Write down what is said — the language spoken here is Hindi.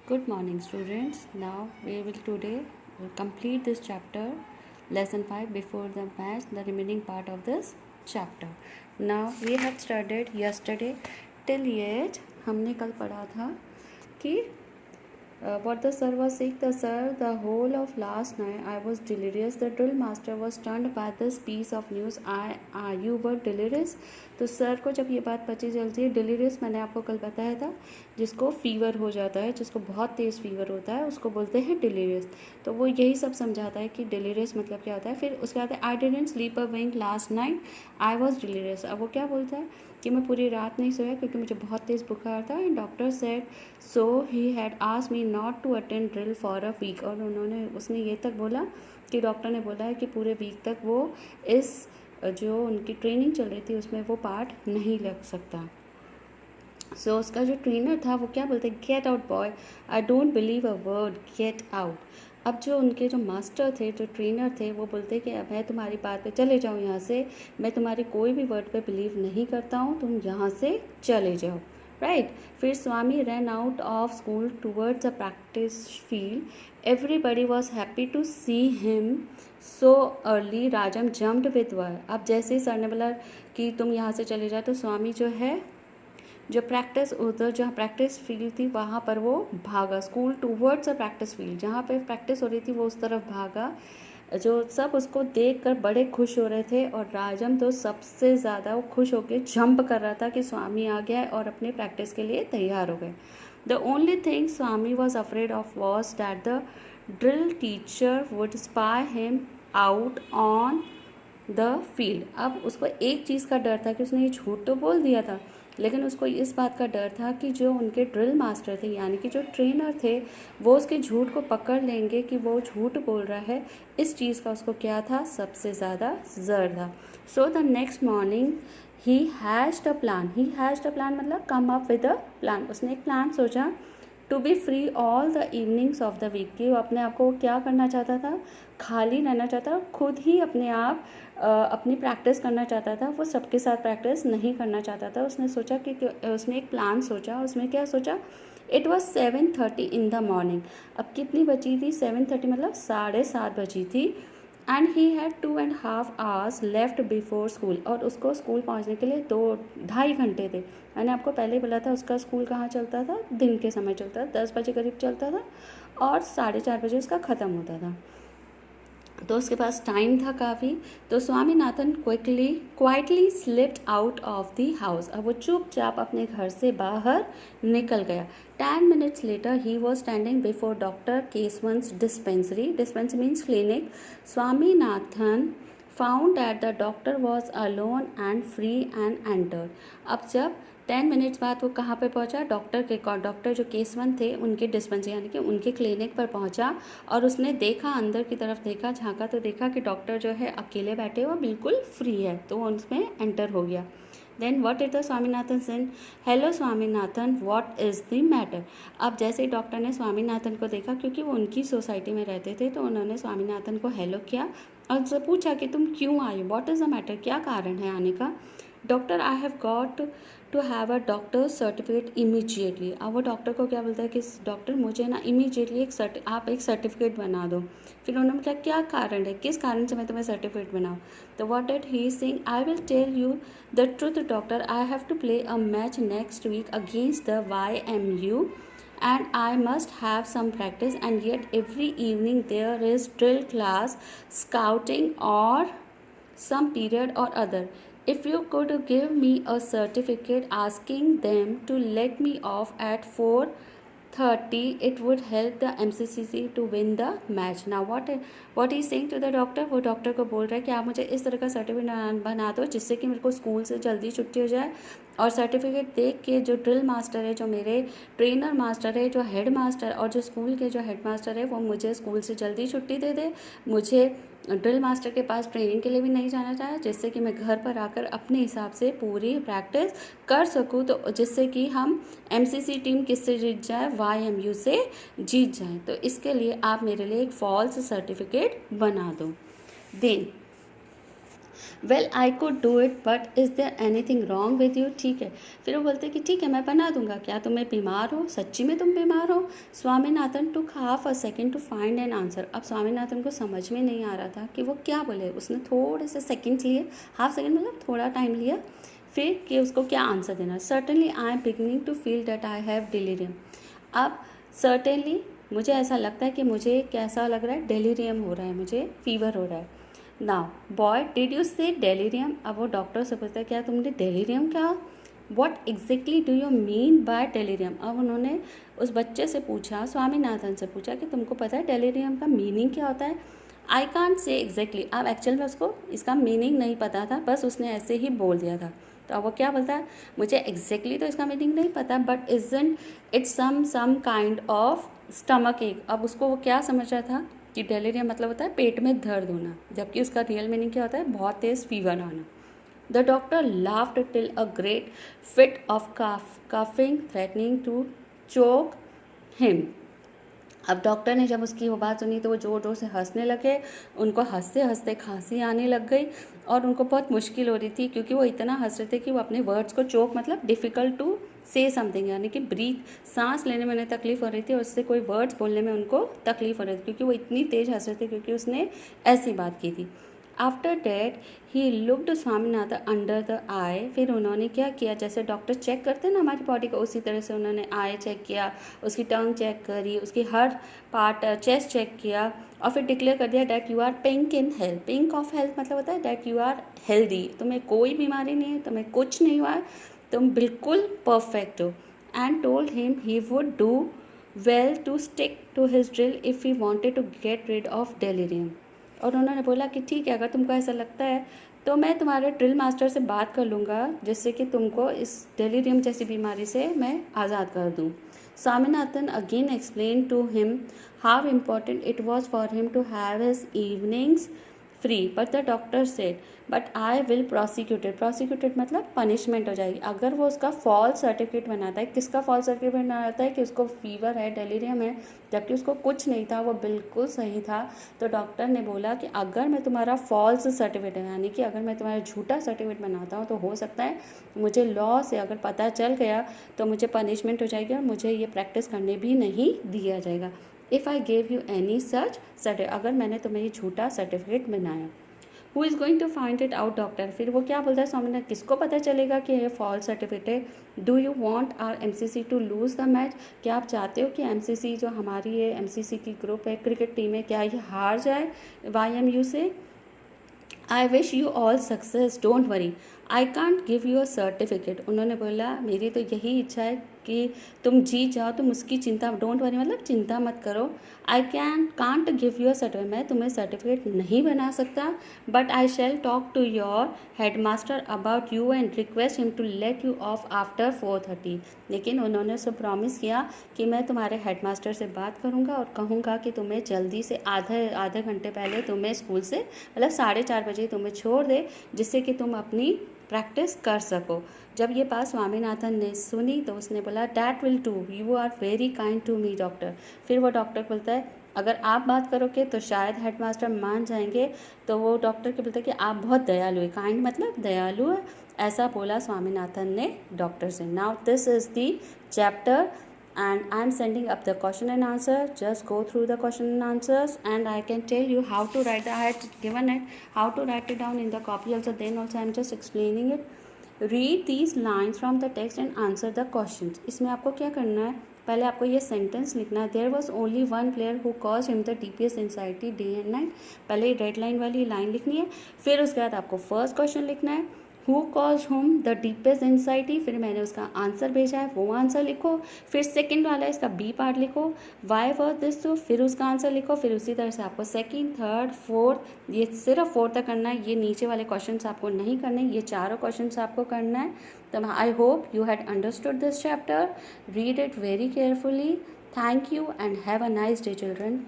Good morning, students. Now we will today complete this chapter, lesson 5 before the match, the remaining part of this chapter. Now we have studied yesterday till yet हमने कल पढ़ा था कि what the sir was saying, the whole of last night I was delirious. The drill master was stunned by this piece of news. You were delirious. तो सर को जब ये बात पता चलती है, डिलीरियस मैंने आपको कल बताया था, जिसको फीवर हो जाता है, जिसको बहुत तेज़ फीवर होता है, उसको बोलते हैं डिलीरियस. तो वो यही सब समझाता है कि डिलीरियस मतलब क्या होता है. फिर उसके बाद I didn't sleep a wink last night, I was delirious. अब वो क्या बोलता है कि मैं पूरी रात नहीं सोया क्योंकि मुझे बहुत तेज़ बुखार था. And doctor said so he had asked me not to attend drill for a week. और उसने ये तक बोला कि डॉक्टर ने बोला है कि पूरे वीक तक वो इस जो उनकी ट्रेनिंग चल रही थी उसमें वो पार्ट नहीं लग सकता. सो उसका जो ट्रेनर था वो क्या बोलते, get out boy, I don't believe a word, get out. अब जो उनके जो मास्टर थे, जो ट्रेनर थे, वो बोलते कि अब मैं तुम्हारी बात पे चले जाऊँ यहाँ से, मैं तुम्हारी कोई भी वर्ड पे बिलीव नहीं करता हूँ, तुम यहाँ से चले जाओ. राइट. फिर Swami ran out of school towards a practice field. Everybody was happy to see him so early. Rajam jumped with war. अब जैसे ही सर ने बोला कि तुम यहाँ से चले जाओ, तो स्वामी जो है, जो प्रैक्टिस उधर जहाँ प्रैक्टिस फील्ड थी वहाँ पर वो भागा. School towards a practice field, जहाँ पे प्रैक्टिस हो रही थी वो उस तरफ भागा. जो सब उसको देखकर बड़े खुश हो रहे थे, और राजम तो सबसे ज़्यादा वो खुश होकर जंप कर रहा था कि स्वामी आ गया है और अपने प्रैक्टिस के लिए तैयार हो गए. The only thing Swami was afraid of was that the drill teacher would spy him out on the field. अब उसको एक चीज़ का डर था कि उसने ये झूठ तो बोल दिया था, लेकिन उसको इस बात का डर था कि जो उनके ड्रिल मास्टर थे, यानी कि जो ट्रेनर थे, वो उसके झूठ को पकड़ लेंगे कि वो झूठ बोल रहा है. इस चीज़ का उसको क्या था, सबसे ज़्यादा डर था. So the next morning he hatched a plan. He hatched a plan मतलब come up with a plan. उसने एक प्लान सोचा. To be free all the evenings of the week. कि वो अपने आप को क्या करना चाहता था, खाली रहना चाहता था, खुद ही अपने आप अपनी प्रैक्टिस करना चाहता था. वो सबके साथ प्रैक्टिस नहीं करना चाहता था. उसने सोचा कि उसने एक प्लान सोचा. उसमें क्या सोचा, it was 7:30 in the morning. अब कितनी बची थी, 7:30 मतलब 7:30 बजी थी. And he had 2.5 hours left before school. और उसको स्कूल पहुंचने के लिए 2-2.5 घंटे थे. मैंने आपको पहले ही बोला था उसका स्कूल कहाँ चलता था, दिन के समय चलता था, 10 बजे करीब चलता था और 4:30 बजे उसका ख़त्म होता था. तो उसके पास टाइम था काफ़ी. तो Swaminathan quietly slipped out of the house. अब वो चुपचाप अपने घर से बाहर निकल गया. 10 minutes later he was standing before Dr. Keswan's dispensary. Dispensary means clinic. Swaminathan found that the doctor was alone and free and entered. अब जब 10 मिनट्स बाद वो कहाँ पे पहुँचा, डॉक्टर जो केसवन थे उनके डिस्पेंसरी यानी कि उनके क्लिनिक पर पहुँचा. और उसने देखा, अंदर की तरफ देखा, झांका तो देखा कि डॉक्टर जो है अकेले बैठे हुए बिल्कुल फ्री है. तो वो उसमें एंटर हो गया. Then what is the Swaminathan सेन, hello Swaminathan, what is the matter. अब जैसे ही डॉक्टर ने स्वामीनाथन को देखा, क्योंकि वो उनकी सोसाइटी में रहते थे, तो उन्होंने स्वामीनाथन को हेलो किया और उससे पूछा कि तुम क्यों आए, व्हाट इज़ द मैटर, क्या कारण है आने का. Doctor, I have got to have a doctor certificate immediately. अब वो डॉक्टर को क्या बोलता है कि डॉक्टर मुझे ना इमीजिएटली आप एक सर्टिफिकेट बना दो. फिर उन्होंने बोला क्या कारण है, किस कारण से मैं तुम्हें सर्टिफिकेट बनाऊँ. तो what did he sing, I will tell you the truth doctor, I have to play a match next week against the YMU and I must have some practice, and yet every evening there is drill class, scouting or some period or other. If you could give me a certificate asking them to let me off at 4:30, it would help the MCCC to win the match. Now what he saying to the doctor, वो डॉक्टर को बोल रहा है कि आप मुझे इस तरह का सर्टिफिकेट बना दो जिससे कि मेरे को स्कूल से जल्दी छुट्टी हो जाए. और सर्टिफिकेट देख के जो ड्रिल मास्टर है, जो मेरे ट्रेनर मास्टर है, जो हेड मास्टर और जो स्कूल के जो हेड मास्टर है, वो मुझे स्कूल से जल्दी छुट्टी दे दे. मुझे ड्रिल मास्टर के पास ट्रेनिंग के लिए भी नहीं जाना चाहे, जिससे कि मैं घर पर आकर अपने हिसाब से पूरी प्रैक्टिस कर सकूं. तो जिससे कि हम MCC टीम किससे जीत जाए, YMU से जीत जाए. तो इसके लिए आप मेरे लिए एक फॉल्स सर्टिफिकेट बना दो. Then well I could do it but is there anything wrong with you. ठीक है, फिर वो बोलते कि ठीक है मैं बना दूंगा, क्या तुम्हें बीमार हो, सच्ची में तुम बीमार हो। Swaminathan took half a second to find an answer. अब स्वामीनाथन को समझ में नहीं आ रहा था कि वो क्या बोले। उसने थोड़े से सेकेंड्स लिए, हाफ सेकेंड मतलब थोड़ा टाइम लिया, फिर कि उसको क्या आंसर देना। Certainly I am beginning to feel that I have delirium. अब सर्टेनली मुझे ऐसा लगता है कि मुझे कैसा लग रहा है, डेलीरियम हो रहा है, मुझे फीवर हो रहा है। नाउ बॉय डिड यू से डेलीरियम। अब वो डॉक्टर से पूछता है क्या तुमने डेलीरियम कहा, what exactly do you mean by delirium. अब उन्होंने उस बच्चे से पूछा, स्वामीनाथन से पूछा कि तुमको पता है डेलीरियम का मीनिंग क्या होता है। I can't say exactly. अब एक्चुअल में उसको इसका मीनिंग नहीं पता था, बस उसने ऐसे ही बोल दिया था। तो अब वो क्या बोलता है, मुझे एग्जैक्टली तो इसका मीनिंग नहीं पता, but isn't it's some kind of stomach ache. अब उसको वो क्या समझ रहा था कि डेलीरियम मतलब होता है पेट में दर्द होना, जबकि उसका रियल मीनिंग क्या होता है, बहुत तेज़ फीवर आना। The doctor laughed till a great fit of coughing threatening to choke him. अब डॉक्टर ने जब उसकी वो बात सुनी तो वो ज़ोर ज़ोर से हंसने लगे। उनको हंसते हंसते खांसी आने लग गई और उनको बहुत मुश्किल हो रही थी, क्योंकि वो इतना हंस रहे थे कि वो अपने वर्ड्स को चोक मतलब डिफ़िकल्ट टू से समथिंग, यानी कि ब्रीथ, सांस लेने में उन्हें तकलीफ हो रही थी और उससे कोई वर्ड्स बोलने में उनको तकलीफ हो रही थी, क्योंकि वो इतनी तेज़ हंस रहे थे, क्योंकि उसने ऐसी बात की थी। After that he looked Swaminathan under the eye. फिर उन्होंने क्या किया, जैसे डॉक्टर चेक करते हैं ना हमारी बॉडी को, उसी तरह से उन्होंने आई चेक किया, उसकी टंग चेक करी, उसकी हर पार्ट चेस्ट चेक किया और फिर डिक्लेयर कर दिया that you are pink in health. Pink of health मतलब होता है डैट यू आर हेल्दी, तुम्हें कोई बीमारी नहीं है, तुम्हें कुछ नहीं हुआ है, तुम बिल्कुल परफेक्ट हो। And told him he would do well to stick to his drill if he wanted to get rid of delirium. और उन्होंने बोला कि ठीक है, अगर तुमको ऐसा लगता है तो मैं तुम्हारे ड्रिल मास्टर से बात कर लूँगा, जिससे कि तुमको इस डेलीरियम जैसी बीमारी से मैं आज़ाद कर दूँ। Swaminathan again explain to him how important it was for him to have his evenings free, but the doctor said but I will prosecuted. Prosecuted मतलब पनिशमेंट हो जाएगी अगर वो उसका फॉल्स सर्टिफिकेट बनाता है। किसका फॉल्स सर्टिफिकेट बनाता है कि उसको फीवर है, डेलीरियम है, जबकि उसको कुछ नहीं था, वो बिल्कुल सही था। तो डॉक्टर ने बोला कि अगर मैं तुम्हारा फॉल्स सर्टिफिकेट, यानी कि अगर मैं तुम्हारा झूठा सर्टिफिकेट बनाता हूँ तो हो सकता है मुझे लॉ से अगर पता चल गया तो मुझे पनिशमेंट हो जाएगी और मुझे ये प्रैक्टिस करने भी नहीं दिया जाएगा। If I gave you any such certificate, अगर मैंने तुम्हें ये झूठा सर्टिफिकेट बनाया। Who is going to find it out doctor. फिर वो क्या बोलता है स्वामीनाथन, किसको पता चलेगा कि ये फॉल्स सर्टिफिकेट है। Do you want our MCC to lose the match. क्या आप चाहते हो कि MCC जो हमारी ये MCC की ग्रुप है, क्रिकेट टीम है, क्या ये हार जाए YMU से। I wish you all success, don't worry, I can't give you a certificate. उन्होंने बोला मेरी तो यही इच्छा है कि तुम जीत जाओ, तुम उसकी चिंता, डोंट वरी मतलब चिंता मत करो। I can't give you a certificate, मैं तुम्हें सर्टिफिकेट नहीं बना सकता, but I shall talk to your head master about you and request him to let you off after 4:30। लेकिन उन्होंने उसे प्रॉमिस किया कि मैं तुम्हारे हेड मास्टर से बात करूँगा और कहूँगा कि तुम्हें जल्दी से आधे घंटे पहले तुम्हें स्कूल से मतलब 4:30 बजे तुम्हें छोड़ दे, जिससे कि तुम अपनी प्रैक्टिस कर सको। जब ये बात स्वामीनाथन ने सुनी तो उसने बोला that will do, you are very kind to me doctor. फिर वो डॉक्टर बोलता है अगर आप बात करोगे तो शायद हेडमास्टर मान जाएंगे। तो वो डॉक्टर के बोलते हैं कि आप बहुत दयालु है, काइंड मतलब दयालु है, ऐसा बोला स्वामीनाथन ने डॉक्टर से। Now this is the chapter and I am sending up the question and answer. Just go through the question and answers and I can tell you how to write. I had given it how to write it down in the copy also, then also I am just explaining it. Read these lines from the text and answer the questions. इसमें आपको क्या करना है, पहले आपको ये सेंटेंस लिखना है। There was only one player who caused him the deepest anxiety day and night. पहले रेड लाइन वाली लाइन लिखनी है, फिर उसके बाद आपको फर्स्ट क्वेश्चन लिखना है, who cause whom the deepest anxiety, फिर मैंने उसका आंसर भेजा है, वो आंसर लिखो। फिर सेकंड वाला इसका बी पार्ट लिखो, वाई वॉज दिस, तो फिर उसका आंसर लिखो। फिर उसी तरह से आपको सेकंड, थर्ड, फोर्थ, ये सिर्फ फोर्थ तक करना है, ये नीचे वाले क्वेश्चंस आपको नहीं करने, ये चारों क्वेश्चंस आपको करना है। तो I hope you had understood this chapter, read it very carefully. Thank you and have a nice day children.